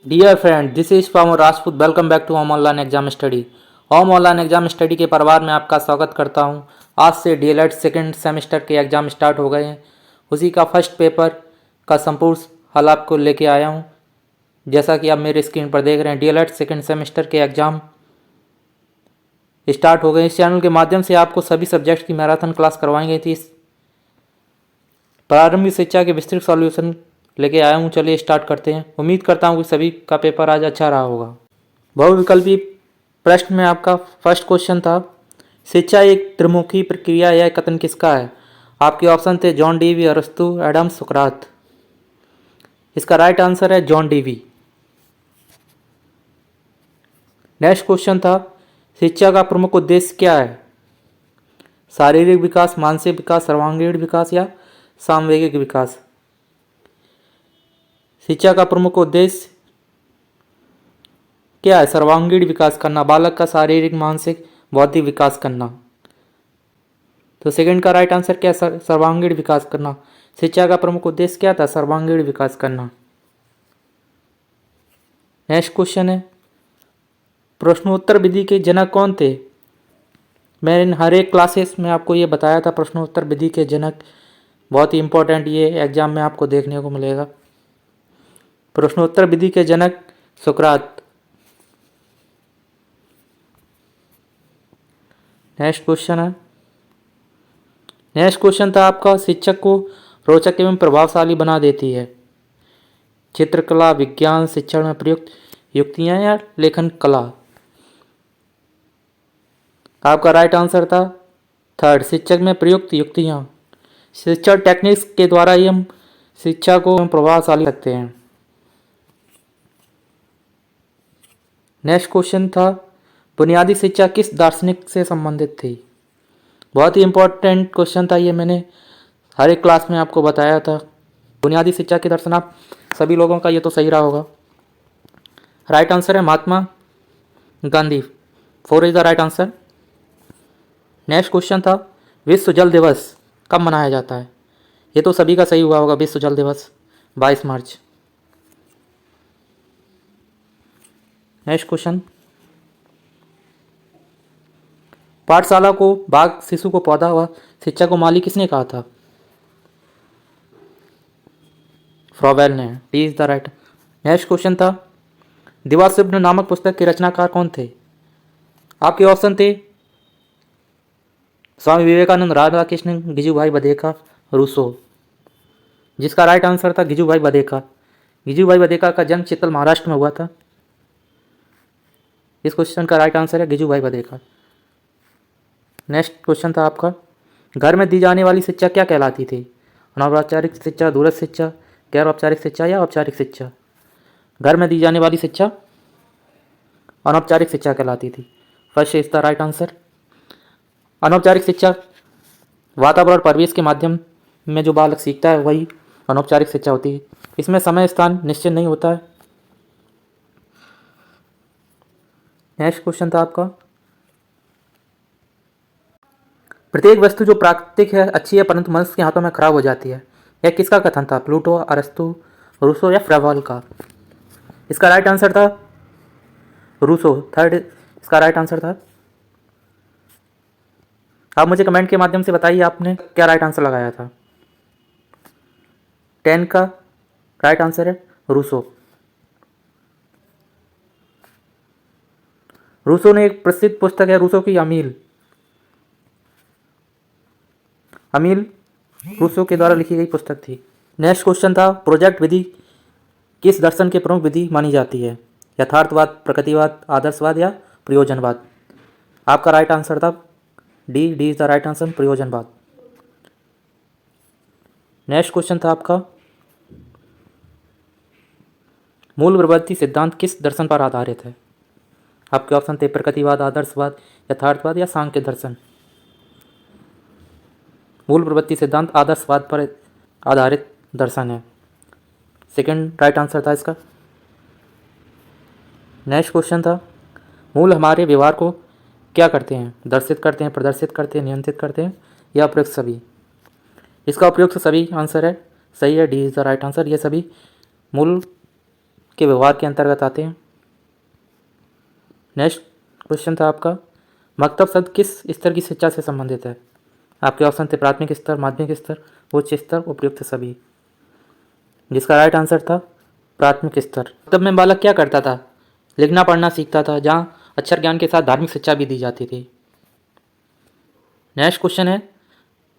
Dear friend, this is Pamo Rajput. Welcome back to home online exam study. Home online exam study के परिवार में आपका स्वागत करता हूं। आज से डीएलएड सेकेंड सेमेस्टर के एग्जाम स्टार्ट हो गए हैं। उसी का फर्स्ट पेपर का संपूर्ण हल आपको लेके आया हूं। जैसा कि आप मेरे स्क्रीन पर देख रहे हैं, डीएलएड सेकेंड सेमेस्टर के एग्जाम स्टार्ट हो गए। इस चैनल के माध्यम से आपको सभी सब्जेक्ट की मैराथन क्लास करवाई गई थी। प्रारंभिक शिक्षा के विस्तृत सॉल्यूशन लेके आया हूँ। चलिए स्टार्ट करते हैं। उम्मीद करता हूँ कि सभी का पेपर आज अच्छा रहा होगा। बहुविकल्पी प्रश्न में आपका फर्स्ट क्वेश्चन था, शिक्षा एक त्रिमुखी प्रक्रिया, यह कथन किसका है? आपके ऑप्शन थे जॉन डीवी, अरस्तु, एडम्स, सुकरात। इसका राइट आंसर है जॉन डीवी। नेक्स्ट क्वेश्चन था, शिक्षा का प्रमुख उद्देश्य क्या है? शारीरिक विकास, मानसिक विकास, सर्वांगीण विकास या सामवेगिक विकास? शिक्षा का प्रमुख उद्देश्य क्या है? सर्वांगीण विकास करना, बालक का शारीरिक, मानसिक, बौद्धिक विकास करना। तो सेकंड का राइट आंसर क्या है? सर्वांगीण विकास करना। शिक्षा का प्रमुख उद्देश्य क्या था? सर्वांगीण विकास करना। नेक्स्ट क्वेश्चन है, प्रश्नोत्तर विधि के जनक कौन थे? मैंने हर एक क्लासेस में आपको ये बताया था, प्रश्नोत्तर विधि के जनक बहुत ही इंपॉर्टेंट, ये एग्जाम में आपको देखने को मिलेगा। प्रश्नोत्तर विधि के जनक सुकरात। नेक्स्ट क्वेश्चन है, नेक्स्ट क्वेश्चन था आपका, शिक्षक को रोचक एवं प्रभावशाली बना देती है चित्रकला, विज्ञान, शिक्षण में प्रयुक्त युक्तियां या लेखन कला? आपका राइट आंसर था थर्ड, शिक्षक में प्रयुक्त युक्तियां। शिक्षण टेक्निक्स के द्वारा ही हम शिक्षा को प्रभावशाली रखते हैं। नेक्स्ट क्वेश्चन था, बुनियादी शिक्षा किस दार्शनिक से संबंधित थी? बहुत ही इंपॉर्टेंट क्वेश्चन था ये, मैंने हर एक क्लास में आपको बताया था। बुनियादी शिक्षा के दर्शन आप सभी लोगों का ये तो सही रहा होगा। राइट आंसर है Mahatma Gandhi. 4 is the right answer. Next question था, विश्व जल दिवस कब मनाया जाता है? ये तो सभी का सही हुआ होगा, विश्व जल दिवस 22 मार्च। नेक्स्ट क्वेश्चन, पाठशाला को बाग, शिशु को पौधा व शिक्षा को माली किसने कहा था? फ्रॉवेल ने। D is the right. Next question था, दिवास्वप्न नामक पुस्तक के रचनाकार कौन थे? आपके ऑप्शन थे स्वामी विवेकानंद, राधा कृष्ण, गिजुभाई बधेका, रूसो। जिसका राइट आंसर था गिजुभाई बधेका। गिजुभाई बधेका का जन्म चित्तल, महाराष्ट्र में हुआ था। इस क्वेश्चन का राइट आंसर है गिजुभाई बधेका। नेक्स्ट क्वेश्चन था आपका, घर में दी जाने वाली शिक्षा क्या कहलाती थी? अनौपचारिक शिक्षा, दूरस्थ शिक्षा, गैर औपचारिक शिक्षा या औपचारिक शिक्षा? घर में दी जाने वाली शिक्षा अनौपचारिक शिक्षा कहलाती थी। First is the right answer. अनौपचारिक शिक्षा वातावरण, परिवेश के माध्यम में जो बालक सीखता है वही अनौपचारिक शिक्षा होती है। इसमें समय स्थान निश्चित नहीं होता है। नेक्स्ट क्वेश्चन था आपका, प्रत्येक वस्तु जो प्राकृतिक है अच्छी है परंतु मनुष्य के हाथों में खराब हो जाती है, यह किसका कथन था? प्लूटो, अरस्तु, रूसो या फ्रेवल का? इसका राइट आंसर था रूसो। थर्ड इसका राइट आंसर था। आप मुझे कमेंट के माध्यम से बताइए आपने क्या राइट आंसर लगाया था। 10 का राइट आंसर है रूसो। रूसो ने एक प्रसिद्ध पुस्तक है रूसो की अमील। अमील रूसो के द्वारा लिखी गई पुस्तक थी। नेक्स्ट क्वेश्चन था, प्रोजेक्ट विधि किस दर्शन के प्रमुख विधि मानी जाती है? यथार्थवाद, प्रकृतिवाद, आदर्शवाद या प्रयोजनवाद? आपका राइट आंसर था D is the right answer, प्रयोजनवाद। नेक्स्ट क्वेश्चन था आपका, मूल प्रवृत्ति सिद्धांत किस दर्शन पर आधारित है? आपके ऑप्शन थे प्रकृतिवाद, आदर्शवाद, यथार्थवाद या सांख्य दर्शन। मूल प्रवृत्ति सिद्धांत आदर्शवाद पर आधारित दर्शन है। सेकंड राइट आंसर था इसका। नेक्स्ट क्वेश्चन था, मूल हमारे व्यवहार को क्या करते हैं? दर्शित करते हैं, प्रदर्शित करते हैं, नियंत्रित करते हैं या उपयुक्त सभी? इसका उपयुक्त सभी आंसर है, सही है, D is the right answer. ये सभी मूल के व्यवहार के अंतर्गत आते हैं। नेक्स्ट क्वेश्चन था आपका, मकतब शब्द किस स्तर की शिक्षा से संबंधित है? आपके ऑप्शन थे प्राथमिक स्तर, माध्यमिक स्तर, उच्च स्तर, उपयुक्त सभी। जिसका राइट आंसर था प्राथमिक स्तर। तब में बालक क्या करता था? लिखना पढ़ना सीखता था, जहाँ अक्षर ज्ञान के साथ धार्मिक शिक्षा भी दी जाती थी। नेक्स्ट क्वेश्चन है,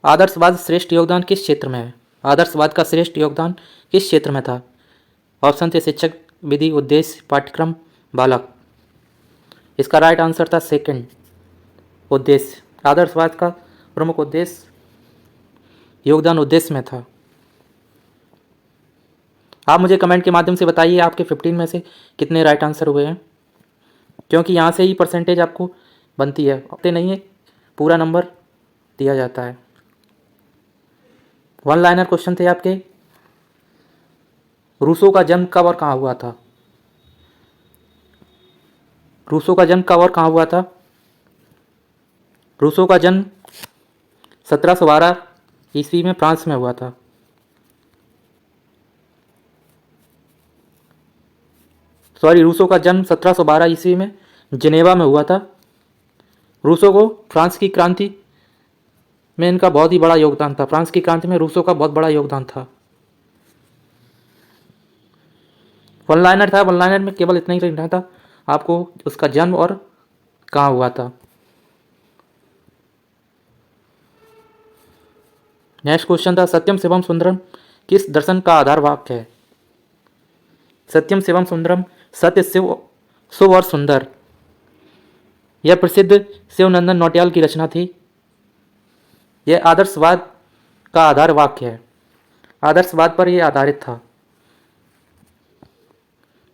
आदर्शवाद श्रेष्ठ योगदान किस क्षेत्र में है? आदर्शवाद का श्रेष्ठ योगदान किस क्षेत्र में था? ऑप्शन थे शिक्षक, विधि, उद्देश्य, पाठ्यक्रम, बालक। इसका राइट आंसर था सेकंड, उद्देश्य। आदर्शवाद का प्रमुख उद्देश्य योगदान उद्देश्य में था। आप मुझे कमेंट के माध्यम से बताइए आपके 15 में से कितने राइट आंसर हुए हैं, क्योंकि यहाँ से ही परसेंटेज आपको बनती है, हफ्ते नहीं है, पूरा नंबर दिया जाता है। वन लाइनर क्वेश्चन थे आपके, रूसो का जन्म कब और कहाँ हुआ था? रूसो का जन्म कब और कहाँ हुआ था? रूसो का जन्म 1712 ईस्वी में फ्रांस में हुआ था। रूसो का जन्म 1712 ईस्वी में जिनेवा में हुआ था। रूसो को फ्रांस की क्रांति में इनका बहुत ही बड़ा योगदान था। फ्रांस की क्रांति में रूसो का बहुत बड़ा योगदान था। वन लाइनर था, वन लाइनर में केवल इतना ही लिखना था आपको, उसका जन्म और कहाँ हुआ था। नेक्स्ट क्वेश्चन था, सत्यम शिवम सुंदरम किस दर्शन का आधार वाक्य है? सत्यम शिवम सुंदरम, सत्य, शिव, शुभ और सुंदर, यह प्रसिद्ध शिवनंदन नौटियाल की रचना थी। यह आदर्शवाद का आधार वाक्य है, आदर्शवाद पर यह आधारित था।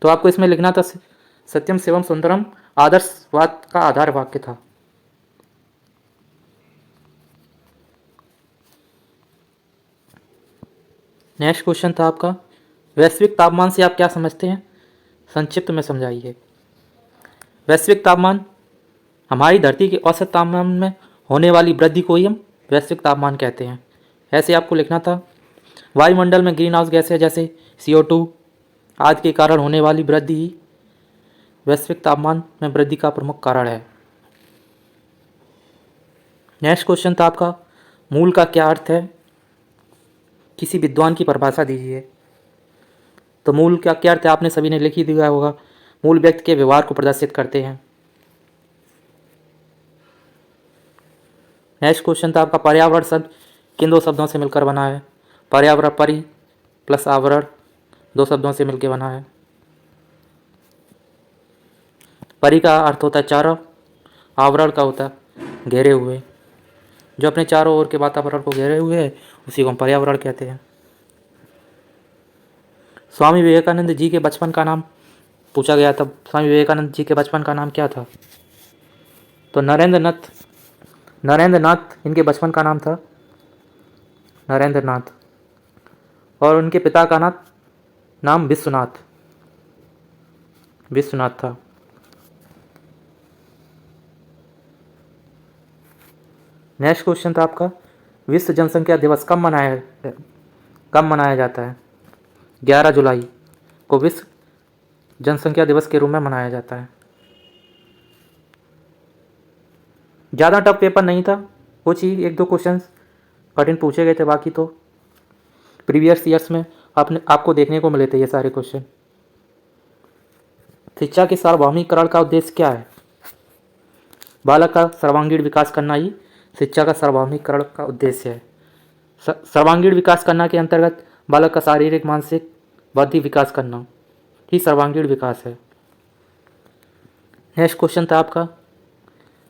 तो आपको इसमें लिखना था सत्यम शिवम सुंदरम आदर्शवाद का आधार वाक्य था। नेक्स्ट क्वेश्चन था आपका, वैश्विक तापमान से आप क्या समझते हैं? संक्षिप्त में समझाइए। वैश्विक तापमान हमारी धरती के औसत तापमान में होने वाली वृद्धि को ही हम वैश्विक तापमान कहते हैं। ऐसे आपको लिखना था, वायुमंडल में ग्रीन हाउस गैसें जैसे CO2 आदि के कारण होने वाली वृद्धि ही वैश्विक तापमान में वृद्धि का प्रमुख कारण है। नेक्स्ट क्वेश्चन था आपका, मूल का क्या अर्थ है? किसी विद्वान की परिभाषा दीजिए। तो मूल का क्या अर्थ है आपने सभी ने लिख ही दिया होगा। मूल व्यक्ति के व्यवहार को प्रदर्शित करते हैं। नेक्स्ट क्वेश्चन था आपका, पर्यावरण शब्द किन दो शब्दों से मिलकर बना है? पर्यावरण परि प्लस आवरण, दो शब्दों से मिलकर बना है। परि का अर्थ होता है चारों, आवरण का होता है घेरे हुए। जो अपने चारों ओर के वातावरण को घेरे हुए है उसी को हम पर्यावरण कहते हैं। स्वामी विवेकानंद जी के बचपन का नाम पूछा गया था। स्वामी विवेकानंद जी के बचपन का नाम क्या था? तो नरेंद्र नाथ इनके बचपन का नाम था, नरेंद्र नाथ। और उनके पिता का नाम विश्वनाथ था। नेक्स्ट क्वेश्चन था आपका, विश्व जनसंख्या दिवस कब मनाया जाता है? 11 जुलाई को विश्व जनसंख्या दिवस के रूप में मनाया जाता है। ज़्यादा टफ पेपर नहीं था, कुछ ही एक दो क्वेश्चन कठिन पूछे गए थे, बाकी तो प्रीवियस ईयर्स में आपको देखने को मिले थे ये सारे क्वेश्चन। शिक्षा के सार्वभौमिकरण का उद्देश्य क्या है? बालक का सर्वांगीण विकास करना ही शिक्षा का सार्वभौमिकरण का उद्देश्य है। सर्वांगीण विकास करना के अंतर्गत बालक का शारीरिक, मानसिक, बौद्धिक विकास करना ही सर्वांगीण विकास है। नेक्स्ट क्वेश्चन था आपका,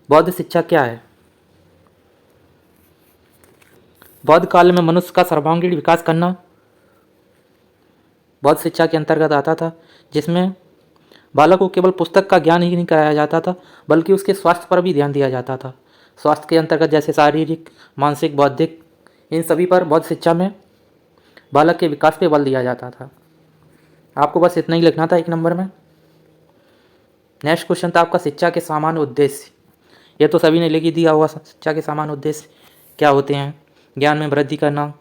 बौद्ध शिक्षा क्या है? बौद्ध काल में मनुष्य का सर्वांगीण विकास करना बौद्ध शिक्षा के अंतर्गत आता था, जिसमें बालक को केवल पुस्तक का ज्ञान ही नहीं कराया जाता था, बल्कि उसके स्वास्थ्य पर भी ध्यान दिया जाता था। स्वास्थ्य के अंतर्गत जैसे शारीरिक, मानसिक, बौद्धिक, इन सभी पर बौद्ध शिक्षा में बालक के विकास पे बल दिया जाता था। आपको बस इतना ही लिखना था एक नंबर में। नेक्स्ट क्वेश्चन था आपका, शिक्षा के सामान्य उद्देश्य। ये तो सभी ने लिख ही दिया होगा, शिक्षा के सामान्य उद्देश्य क्या होते हैं? ज्ञान में वृद्धि करना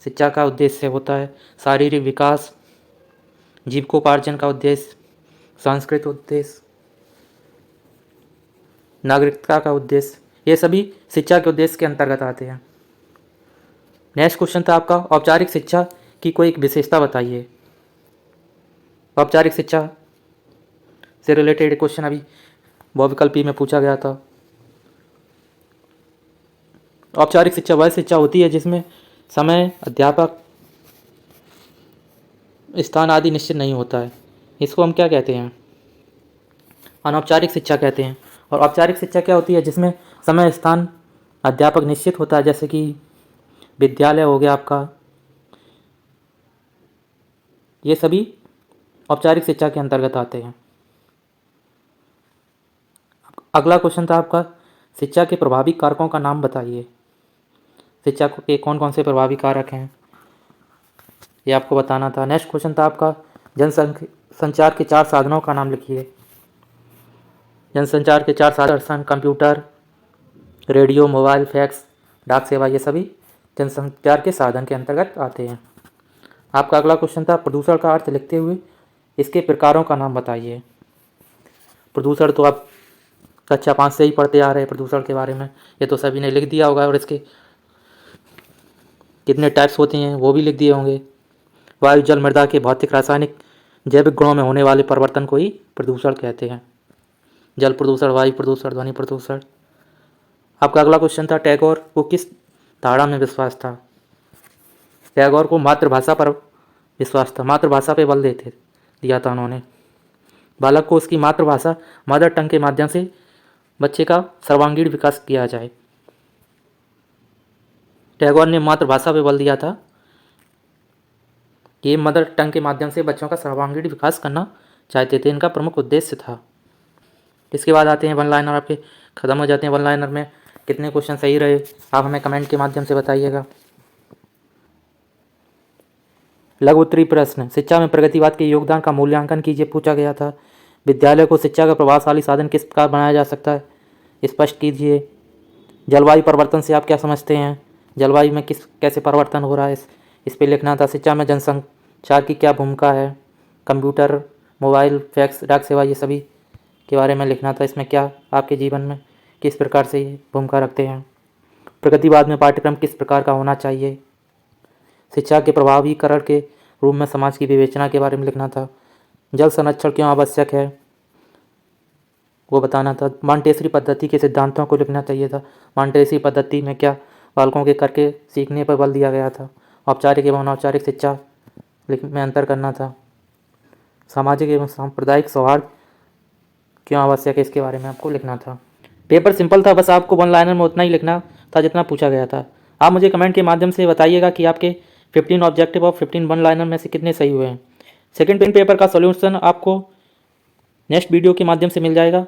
शिक्षा का उद्देश्य होता है, शारीरिक विकास, जीविकोपार्जन का उद्देश्य, सांस्कृतिक उद्देश्य, नागरिकता का उद्देश्य, ये सभी शिक्षा के उद्देश्य के अंतर्गत आते हैं। नेक्स्ट क्वेश्चन था आपका, औपचारिक शिक्षा की कोई एक विशेषता बताइए। औपचारिक शिक्षा से रिलेटेड क्वेश्चन अभी बहुविकल्पी में पूछा गया था। औपचारिक शिक्षा वह शिक्षा होती है जिसमें समय, अध्यापक, स्थान आदि निश्चित नहीं होता है। इसको हम क्या कहते हैं? अनौपचारिक शिक्षा कहते हैं। और औपचारिक शिक्षा क्या होती है? जिसमें समय, स्थान, अध्यापक निश्चित होता है, जैसे कि विद्यालय हो गया आपका। ये सभी औपचारिक शिक्षा के अंतर्गत आते हैं। अगला क्वेश्चन था आपका, शिक्षा के प्रभावी कारकों का नाम बताइए। शिक्षा के कौन कौन से प्रभावी कारक हैं, ये आपको बताना था। नेक्स्ट क्वेश्चन था आपका, जनसंचार के 4 साधनों का नाम लिखिए। जनसंचार के 4 साधन, कंप्यूटर, रेडियो, मोबाइल, फैक्स, डाक सेवा, ये सभी जनसंचार के साधन के अंतर्गत आते हैं। आपका अगला क्वेश्चन था, प्रदूषण का अर्थ लिखते हुए इसके प्रकारों का नाम बताइए। प्रदूषण तो आप कक्षा 5 से ही पढ़ते आ रहे हैं प्रदूषण के बारे में, ये तो सभी ने लिख दिया होगा, और इसके कितने टाइप्स होते हैं वो भी लिख दिए होंगे। वायु, जल, मृदा के भौतिक, रासायनिक, जैविक गुणों में होने वाले परिवर्तन को ही प्रदूषण कहते हैं। जल प्रदूषण, वायु प्रदूषण, ध्वनि प्रदूषण। आपका अगला क्वेश्चन था, टैगोर को किस धारणा में विश्वास था। टैगोर को मातृभाषा पर विश्वास था, मातृभाषा पे बल दिया था उन्होंने। बालक को उसकी मातृभाषा, मदर टंग के माध्यम से बच्चे का सर्वांगीण विकास किया जाए। टैगोर ने मातृभाषा पे बल दिया था कि मदर टंग के माध्यम से बच्चों का सर्वांगीण विकास करना चाहते थे, इनका प्रमुख उद्देश्य था। इसके बाद आते हैं वन लाइनर, आपके खत्म हो जाते हैं। वन लाइनर में कितने क्वेश्चन सही रहे आप हमें कमेंट के माध्यम से बताइएगा। लघु उत्तरीय प्रश्न, शिक्षा में प्रगतिवाद के योगदान का मूल्यांकन कीजिए, पूछा गया था। विद्यालय को शिक्षा का प्रभावशाली साधन किस प्रकार बनाया जा सकता है, स्पष्ट कीजिए। जलवायु परिवर्तन से आप क्या समझते हैं, जलवायु में कैसे परिवर्तन हो रहा है, इस पर लिखना था। शिक्षा में जनसंचार की क्या भूमिका है, कंप्यूटर, मोबाइल, फैक्स, डाक सेवा, ये सभी के बारे में लिखना था। इसमें क्या आपके जीवन में किस प्रकार से ये भूमिका रखते हैं। प्रगतिवाद में पाठ्यक्रम किस प्रकार का होना चाहिए। शिक्षा के प्रभावीकरण के रूप में समाज की विवेचना के बारे में लिखना था। जल संरक्षण क्यों आवश्यक है वो बताना था। मॉन्टेसरी पद्धति के सिद्धांतों को लिखना चाहिए था। मॉन्टेसरी पद्धति में क्या बालकों के करके सीखने पर बल दिया गया था। औपचारिक एवं अनौपचारिक शिक्षा में अंतर करना था। सामाजिक एवं सांप्रदायिक सौहार्द क्यों आवश्यक है, इसके बारे में आपको लिखना था। पेपर सिंपल था, बस आपको वन लाइनर में उतना ही लिखना था जितना पूछा गया था। आप मुझे कमेंट के माध्यम से बताइएगा कि आपके 15 ऑब्जेक्टिव और 15 वन लाइनर में से कितने सही हुए हैं। सेकंड पेपर का सॉल्यूशन आपको नेक्स्ट वीडियो के माध्यम से मिल जाएगा।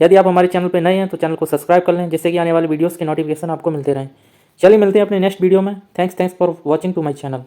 यदि आप हमारे चैनल पर नए हैं तो चैनल को सब्सक्राइब कर लें, जिससे कि आने वाले वीडियोज़ के नोटिफिकेशन आपको मिलते रहें। चलिए मिलते हैं अपने नेक्स्ट वीडियो में। Thanks for watching to my channel.